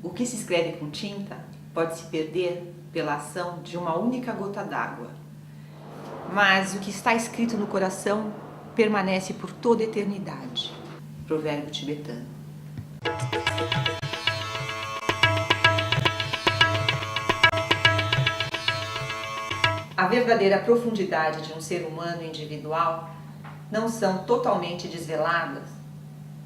O que se escreve com tinta pode se perder pela ação de uma única gota d'água, mas o que está escrito no coração permanece por toda a eternidade. Provérbio tibetano. A verdadeira profundidade de um ser humano individual não são totalmente desveladas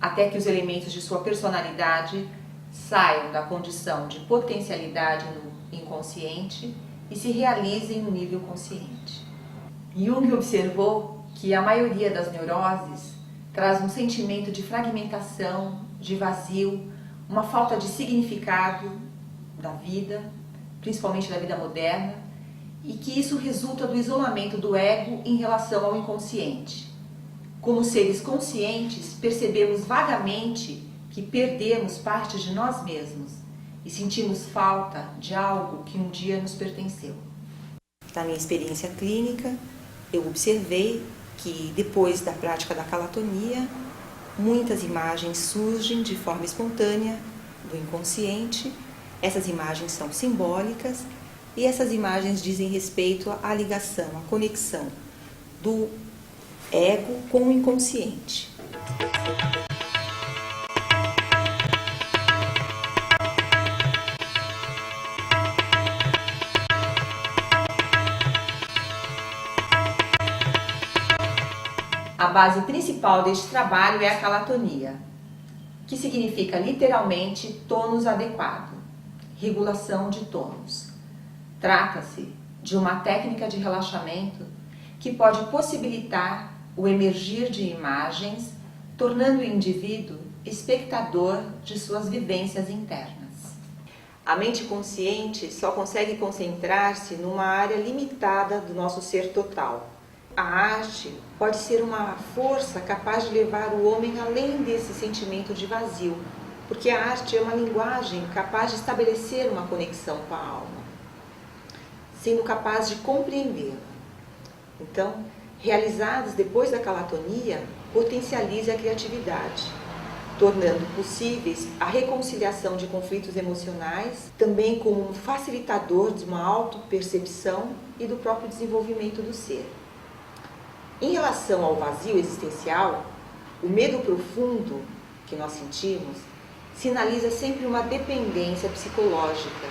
até que os elementos de sua personalidade saiam da condição de potencialidade no inconsciente e se realizem no nível consciente. Jung observou que a maioria das neuroses traz um sentimento de fragmentação, de vazio, uma falta de significado da vida, principalmente da vida moderna, e que isso resulta do isolamento do ego em relação ao inconsciente. Como seres conscientes, percebemos vagamente que perdemos parte de nós mesmos e sentimos falta de algo que um dia nos pertenceu. Na minha experiência clínica, eu observei que depois da prática da calatonia, muitas imagens surgem de forma espontânea do inconsciente. Essas imagens são simbólicas e essas imagens dizem respeito à ligação, à conexão do ego com o inconsciente. A base principal deste trabalho é a calatonia, que significa literalmente tônus adequado, regulação de tônus. Trata-se de uma técnica de relaxamento que pode possibilitar o emergir de imagens, tornando o indivíduo espectador de suas vivências internas. A mente consciente só consegue concentrar-se numa área limitada do nosso ser total. A arte pode ser uma força capaz de levar o homem além desse sentimento de vazio, porque a arte é uma linguagem capaz de estabelecer uma conexão com a alma, sendo capaz de compreendê-la. Então, realizados depois da calatonia, potencializa a criatividade, tornando possíveis a reconciliação de conflitos emocionais, também como um facilitador de uma autopercepção e do próprio desenvolvimento do ser. Em relação ao vazio existencial, o medo profundo que nós sentimos sinaliza sempre uma dependência psicológica,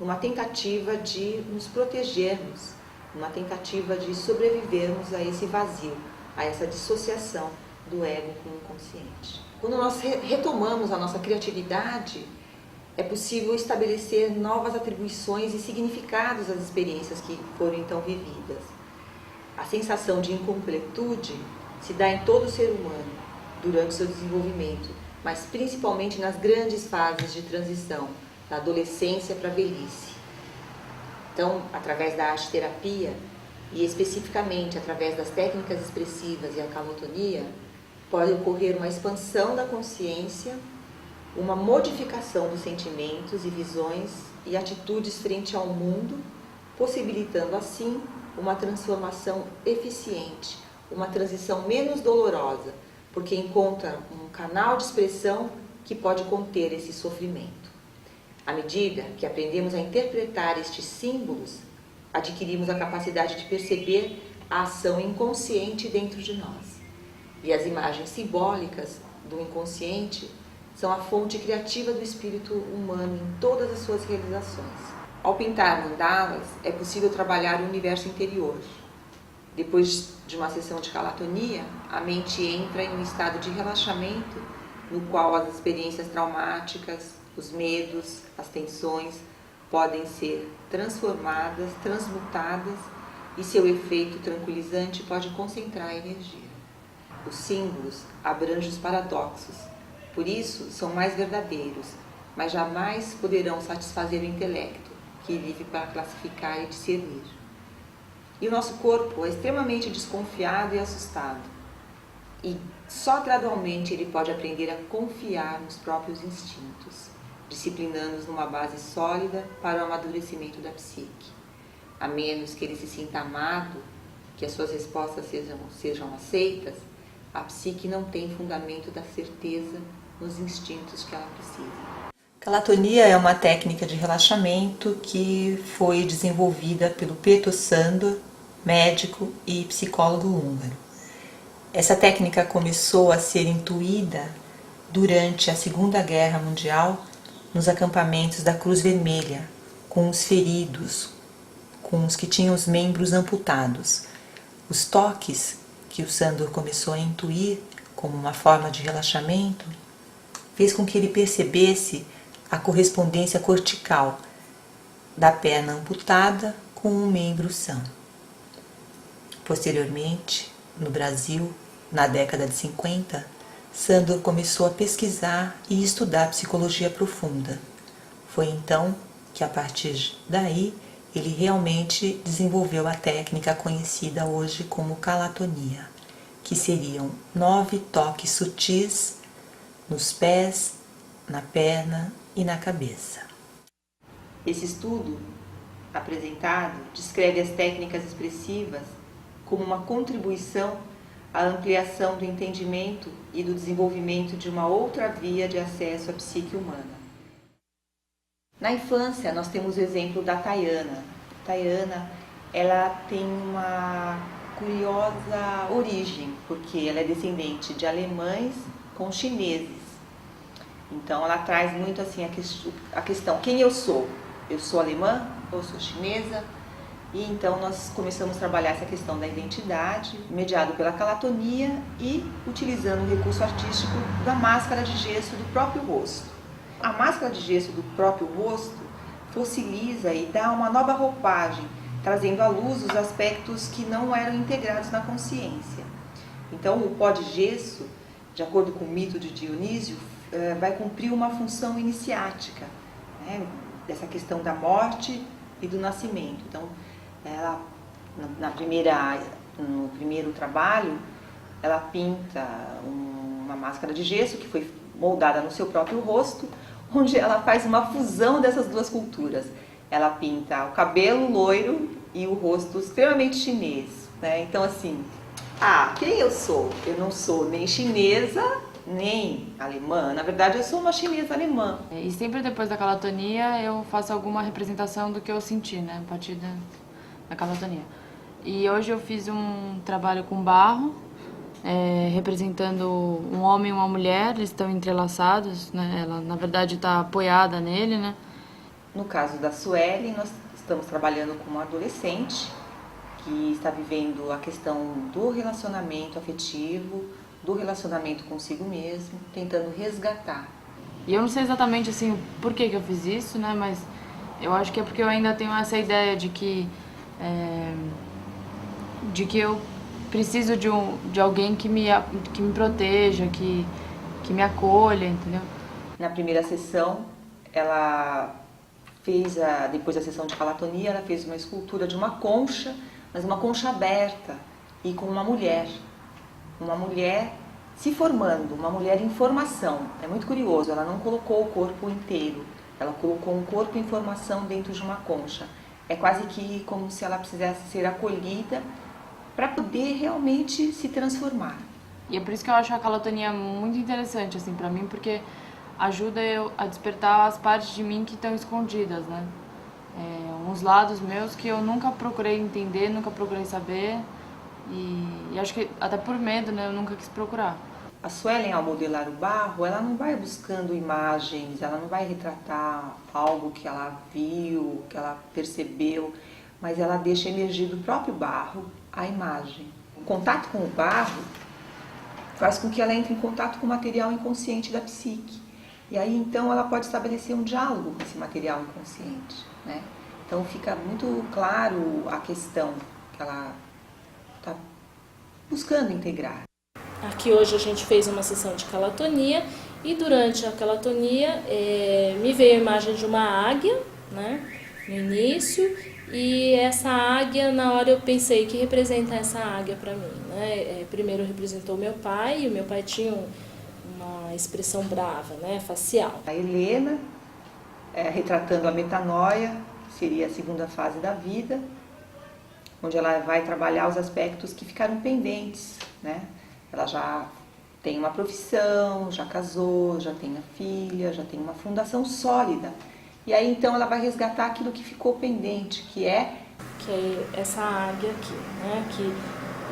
uma tentativa de nos protegermos, uma tentativa de sobrevivermos a esse vazio, a essa dissociação do ego com o inconsciente. Quando nós retomamos a nossa criatividade, é possível estabelecer novas atribuições e significados às experiências que foram então vividas. A sensação de incompletude se dá em todo ser humano durante seu desenvolvimento, mas principalmente nas grandes fases de transição, da adolescência para a velhice. Então, através da arte-terapia e especificamente através das técnicas expressivas e a calatonia, pode ocorrer uma expansão da consciência, uma modificação dos sentimentos e visões e atitudes frente ao mundo, possibilitando assim uma transformação eficiente, uma transição menos dolorosa, porque encontra um canal de expressão que pode conter esse sofrimento. À medida que aprendemos a interpretar estes símbolos, adquirimos a capacidade de perceber a ação inconsciente dentro de nós. E as imagens simbólicas do inconsciente são a fonte criativa do espírito humano em todas as suas realizações. Ao pintar mandalas, é possível trabalhar o universo interior. Depois de uma sessão de calatonia, a mente entra em um estado de relaxamento, no qual as experiências traumáticas, os medos, as tensões podem ser transformadas, transmutadas e seu efeito tranquilizante pode concentrar a energia. Os símbolos abrangem os paradoxos, por isso são mais verdadeiros, mas jamais poderão satisfazer o intelecto, que vive para classificar e discernir. E o nosso corpo é extremamente desconfiado e assustado. E só gradualmente ele pode aprender a confiar nos próprios instintos, disciplinando-os numa base sólida para o amadurecimento da psique. A menos que ele se sinta amado, que as suas respostas sejam aceitas, a psique não tem fundamento da certeza nos instintos que ela precisa. Calatonia é uma técnica de relaxamento que foi desenvolvida pelo Peter Sandor, médico e psicólogo húngaro. Essa técnica começou a ser intuída durante a Segunda Guerra Mundial nos acampamentos da Cruz Vermelha, com os feridos, com os que tinham os membros amputados. Os toques que o Sandor começou a intuir como uma forma de relaxamento fez com que ele percebesse a correspondência cortical da perna amputada com um membro são. Posteriormente, no Brasil, na década de 50, Sandor começou a pesquisar e estudar psicologia profunda. Foi então que, a partir daí, ele realmente desenvolveu a técnica conhecida hoje como calatonia, que seriam 9 toques sutis nos pés, na perna e na cabeça. Esse estudo apresentado descreve as técnicas expressivas como uma contribuição à ampliação do entendimento e do desenvolvimento de uma outra via de acesso à psique humana. Na infância, nós temos o exemplo da Tayana. Tayana, ela tem uma curiosa origem, porque ela é descendente de alemães com chineses. Então, ela traz muito assim a questão, quem eu sou? Eu sou alemã ou sou chinesa? E então nós começamos a trabalhar essa questão da identidade, mediado pela calatonia e utilizando o recurso artístico da máscara de gesso do próprio rosto. A máscara de gesso do próprio rosto fossiliza e dá uma nova roupagem, trazendo à luz os aspectos que não eram integrados na consciência. Então, o pó de gesso, de acordo com o mito de Dionísio, vai cumprir uma função iniciática, né, dessa questão da morte e do nascimento. Então, ela, no primeiro trabalho, ela pinta uma máscara de gesso que foi moldada no seu próprio rosto, onde ela faz uma fusão dessas duas culturas. Ela pinta o cabelo loiro e o rosto extremamente chinês, né? Então, assim, quem eu sou? Eu não sou nem chinesa, nem alemã. Na verdade, eu sou uma chinesa alemã. E sempre depois da calatonia, eu faço alguma representação do que eu senti, né? A partir da calatonia. E hoje eu fiz um trabalho com barro, representando um homem e uma mulher. Eles estão entrelaçados, né? Ela, na verdade, está apoiada nele, né? No caso da Sueli, nós estamos trabalhando com uma adolescente que está vivendo a questão do relacionamento afetivo, do relacionamento consigo mesmo, tentando resgatar. E eu não sei exatamente assim por que eu fiz isso, né? Mas eu acho que é porque eu ainda tenho essa ideia de que eu preciso de alguém que me proteja, que me acolha, entendeu? Na primeira sessão, ela fez, depois da sessão de calatonia, ela fez uma escultura de uma concha, mas uma concha aberta e com uma mulher se formando, uma mulher em formação. É muito curioso, ela não colocou o corpo inteiro, ela colocou um corpo em formação dentro de uma concha. É quase que como se ela precisasse ser acolhida para poder realmente se transformar. E é por isso que eu acho a calatonia muito interessante, assim, para mim, porque ajuda eu a despertar as partes de mim que estão escondidas, né? Uns lados meus que eu nunca procurei entender, nunca procurei saber. E acho que até por medo, né, eu nunca quis procurar. A Suelen, ao modelar o barro, ela não vai buscando imagens, ela não vai retratar algo que ela viu, que ela percebeu, mas ela deixa emergir do próprio barro a imagem. O contato com o barro faz com que ela entre em contato com o material inconsciente da psique. E aí, então, ela pode estabelecer um diálogo com esse material inconsciente, né? Então, fica muito claro a questão que ela está buscando integrar. Aqui hoje a gente fez uma sessão de calatonia e durante a calatonia me veio a imagem de uma águia, né, no início, e essa águia, na hora eu pensei, que representa essa águia para mim, né? Primeiro representou meu pai, e o meu pai tinha uma expressão brava, né, facial. A Helena, retratando a metanoia, que seria a segunda fase da vida, onde ela vai trabalhar os aspectos que ficaram pendentes, né? Ela já tem uma profissão, já casou, já tem a filha, já tem uma fundação sólida. E aí então ela vai resgatar aquilo que ficou pendente, que é essa águia aqui, né? Que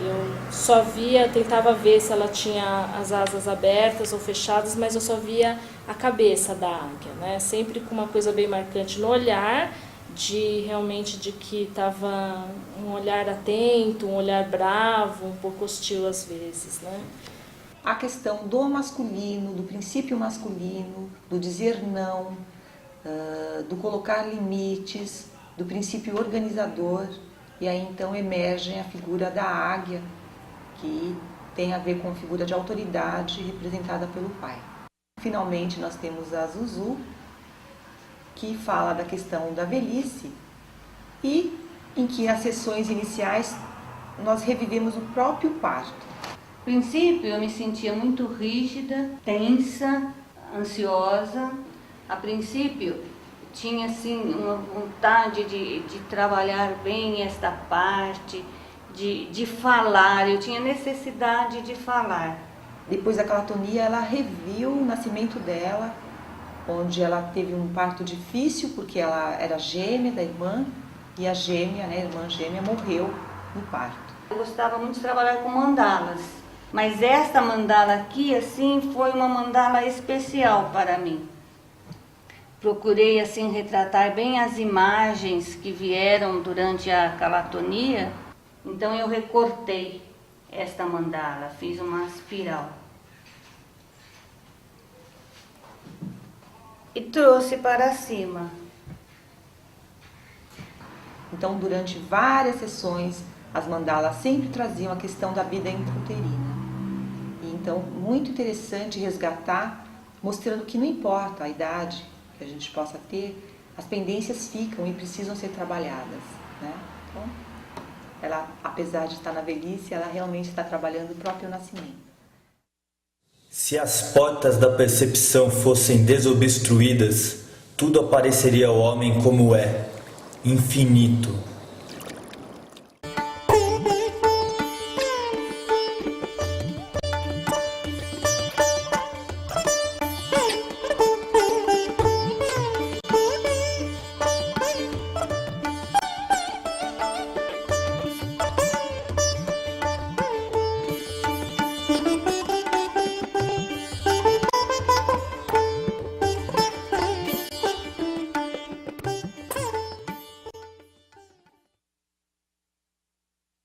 eu só via, tentava ver se ela tinha as asas abertas ou fechadas, mas eu só via a cabeça da águia, né? Sempre com uma coisa bem marcante no olhar, realmente de que estava um olhar atento, um olhar bravo, um pouco hostil às vezes, né? a questão do masculino, do princípio masculino, do dizer não, do colocar limites, do princípio organizador, e aí então emerge a figura da águia, que tem a ver com a figura de autoridade representada pelo pai. Finalmente nós temos a Zuzu, que fala da questão da velhice e em que nas sessões iniciais nós revivemos o próprio parto. No princípio eu me sentia muito rígida, tensa, ansiosa. A princípio tinha assim uma vontade de trabalhar bem esta parte, de falar, eu tinha necessidade de falar. Depois da calatonia ela reviu o nascimento dela, onde ela teve um parto difícil porque ela era gêmea da irmã e a gêmea, né, a irmã gêmea morreu no parto. Eu gostava muito de trabalhar com mandalas, mas esta mandala aqui assim foi uma mandala especial para mim. Procurei assim retratar bem as imagens que vieram durante a calatonia, então eu recortei esta mandala, fiz uma espiral e trouxe para cima. Então, durante várias sessões, as mandalas sempre traziam a questão da vida intrauterina. E então, muito interessante resgatar, mostrando que não importa a idade que a gente possa ter, as pendências ficam e precisam ser trabalhadas, né? Então, ela, apesar de estar na velhice, ela realmente está trabalhando o próprio nascimento. Se as portas da percepção fossem desobstruídas, tudo apareceria ao homem como é, infinito.